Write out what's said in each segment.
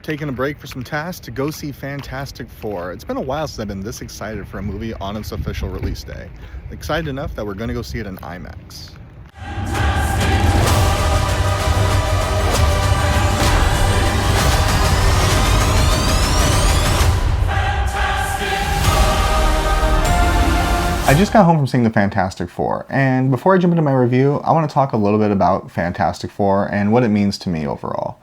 taking a break for some tasks to go see Fantastic Four. It's been a while since I've been this excited for a movie on its official release day. Excited enough that we're going to go see it in IMAX. I just got home from seeing the Fantastic Four, and before I jump into my review, I want to talk a little bit about Fantastic Four and what it means to me overall.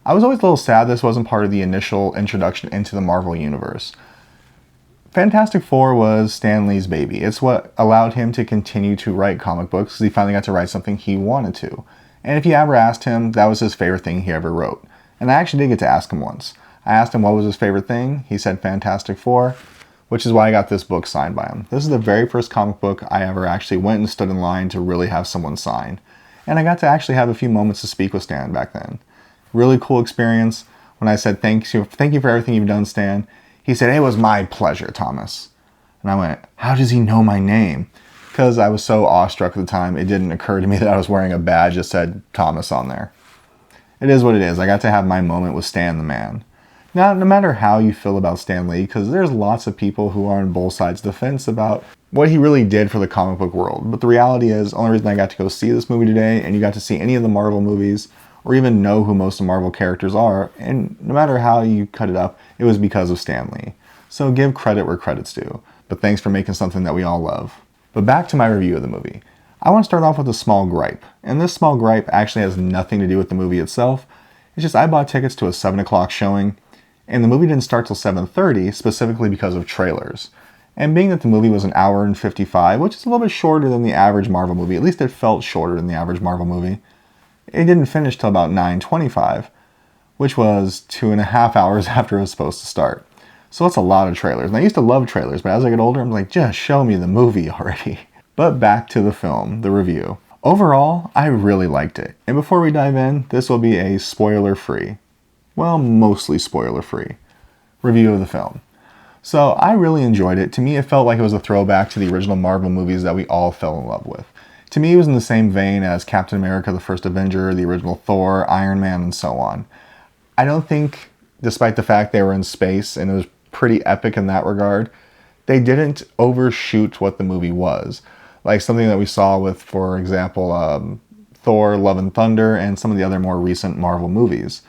I was always a little sad this wasn't part of the initial introduction into the Marvel Universe. Fantastic Four was Stan Lee's baby. It's what allowed him to continue to write comic books because he finally got to write something he wanted to. And if you ever asked him, that was his favorite thing he ever wrote. And I actually did get to ask him once. I asked him what was his favorite thing. He said Fantastic Four, which is why I got this book signed by him. This is the very first comic book I ever actually went and stood in line to really have someone sign. And I got to actually have a few moments to speak with Stan back then. Really cool experience. When I said, thank you for everything you've done, Stan, he said, "It was my pleasure, Thomas." And I went, how does he know my name? Because I was so awestruck at the time, it didn't occur to me that I was wearing a badge that said Thomas on there. It is what it is. I got to have my moment with Stan the man. Now, no matter how you feel about Stan Lee, because there's lots of people who are on both sides of the fence about what he really did for the comic book world. But the reality is, the only reason I got to go see this movie today, and you got to see any of the Marvel movies, or even know who most of the Marvel characters are, and no matter how you cut it up, it was because of Stan Lee. So give credit where credit's due. But thanks for making something that we all love. But back to my review of the movie. I want to start off with a small gripe. And this small gripe actually has nothing to do with the movie itself. It's just I bought tickets to a 7 o'clock showing, and the movie didn't start till 7:30, specifically because of trailers. And being that the movie was an hour and 55, which is a little bit shorter than the average Marvel movie, at least it felt shorter than the average Marvel movie, it didn't finish till about 9:25, which was 2.5 hours after it was supposed to start. So that's a lot of trailers. And I used to love trailers, but as I get older, I'm like, just show me the movie already. But back to the film, the review. Overall, I really liked it. And before we dive in, this will be a spoiler-free, well, mostly spoiler-free, review of the film. So I really enjoyed it. To me, it felt like it was a throwback to the original Marvel movies that we all fell in love with. To me, it was in the same vein as Captain America, the First Avenger, the original Thor, Iron Man, and so on. I don't think, despite the fact they were in space and it was pretty epic in that regard, they didn't overshoot what the movie was. Like something that we saw with, for example, Thor, Love and Thunder, and some of the other more recent Marvel movies.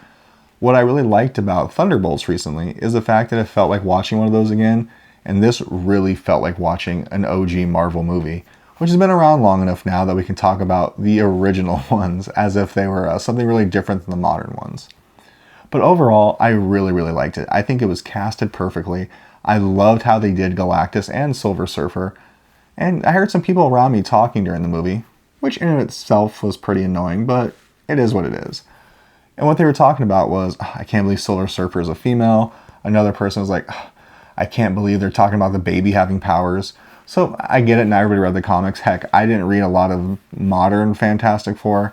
What I really liked about Thunderbolts recently is the fact that it felt like watching one of those again, and this really felt like watching an OG Marvel movie, which has been around long enough now that we can talk about the original ones as if they were something really different than the modern ones. But overall, I really, really liked it. I think it was casted perfectly. I loved how they did Galactus and Silver Surfer. And I heard some people around me talking during the movie, which in itself was pretty annoying, but it is what it is. And what they were talking about was, I can't believe Silver Surfer is a female. Another person was like, I can't believe they're talking about the baby having powers. So I get it, not everybody read the comics. Heck, I didn't read a lot of modern Fantastic Four.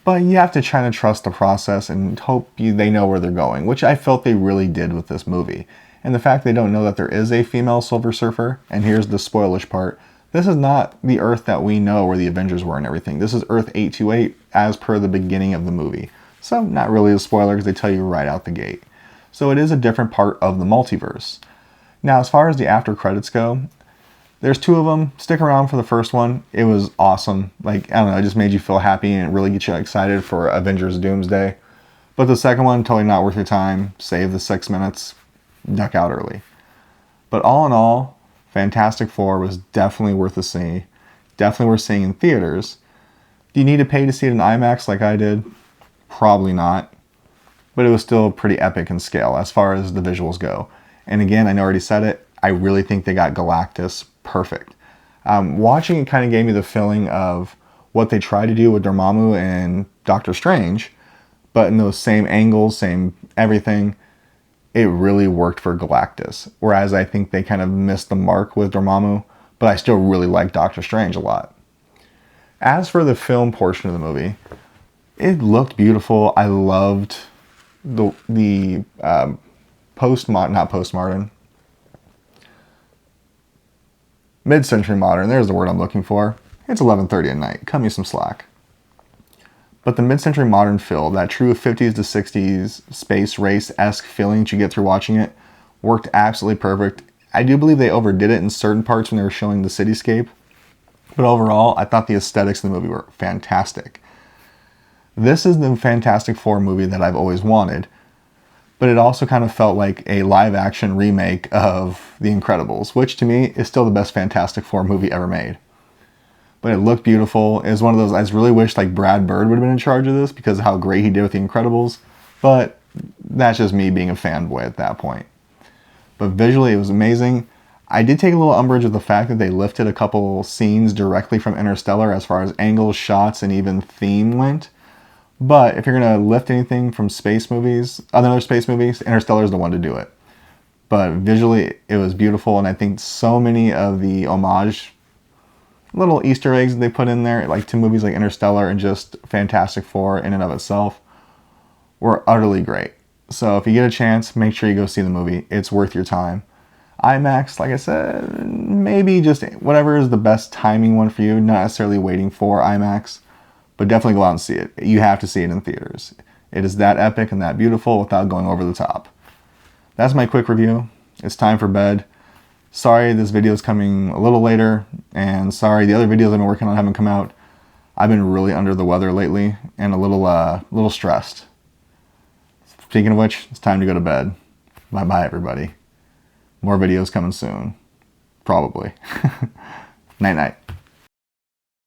But you have to try to trust the process and hope they know where they're going, which I felt they really did with this movie. And the fact they don't know that there is a female Silver Surfer, and here's the spoilish part, this is not the Earth that we know where the Avengers were and everything. This is Earth 828 as per the beginning of the movie. So not really a spoiler because they tell you right out the gate. So it is a different part of the multiverse. Now, as far as the after credits go, there's 2 of them. Stick around for the first one. It was awesome. Like, I don't know, it just made you feel happy and really get you excited for Avengers Doomsday. But the second one, totally not worth your time. Save the 6 minutes. Duck out early. But all in all, Fantastic Four was definitely worth a see. Definitely worth seeing in theaters. Do you need to pay to see it in IMAX like I did? Probably not. But it was still pretty epic in scale as far as the visuals go. And again, I already said it, I really think they got Galactus perfect. Watching it kind of gave me the feeling of what they tried to do with Dormammu and Doctor Strange, but in those same angles, same everything, it really worked for Galactus. Whereas I think they kind of missed the mark with Dormammu, but I still really like Doctor Strange a lot. As for the film portion of the movie, it looked beautiful. I loved the mid-century modern, there's the word I'm looking for. It's 11:30 at night, cut me some slack. But the mid-century modern feel, that true 50s to 60s space race-esque feeling that you get through watching it, worked absolutely perfect. I do believe they overdid it in certain parts when they were showing the cityscape, but overall, I thought the aesthetics of the movie were fantastic. This is the Fantastic Four movie that I've always wanted, but it also kind of felt like a live-action remake of The Incredibles, which to me is still the best Fantastic Four movie ever made. But it looked beautiful. It was one of those, I just really wish like Brad Bird would have been in charge of this because of how great he did with The Incredibles. But that's just me being a fanboy at that point. But visually, it was amazing. I did take a little umbrage with the fact that they lifted a couple scenes directly from Interstellar as far as angles, shots, and even theme went. But if you're going to lift anything from space movies, other space movies, Interstellar is the one to do it. But visually, it was beautiful, and I think so many of the homage little Easter eggs that they put in there, like to movies like Interstellar and just Fantastic Four in and of itself, were utterly great. So if you get a chance, make sure you go see the movie. It's worth your time. IMAX, like I said, maybe just whatever is the best timing one for you, not necessarily waiting for IMAX, but definitely go out and see it. You have to see it in theaters. It is that epic and that beautiful without going over the top. That's my quick review. It's time for bed. Sorry this video is coming a little later, and sorry the other videos I've been working on haven't come out. I've been really under the weather lately and a little stressed. Speaking of which, it's time to go to bed. Bye-bye, everybody. More videos coming soon. Probably. Night-night.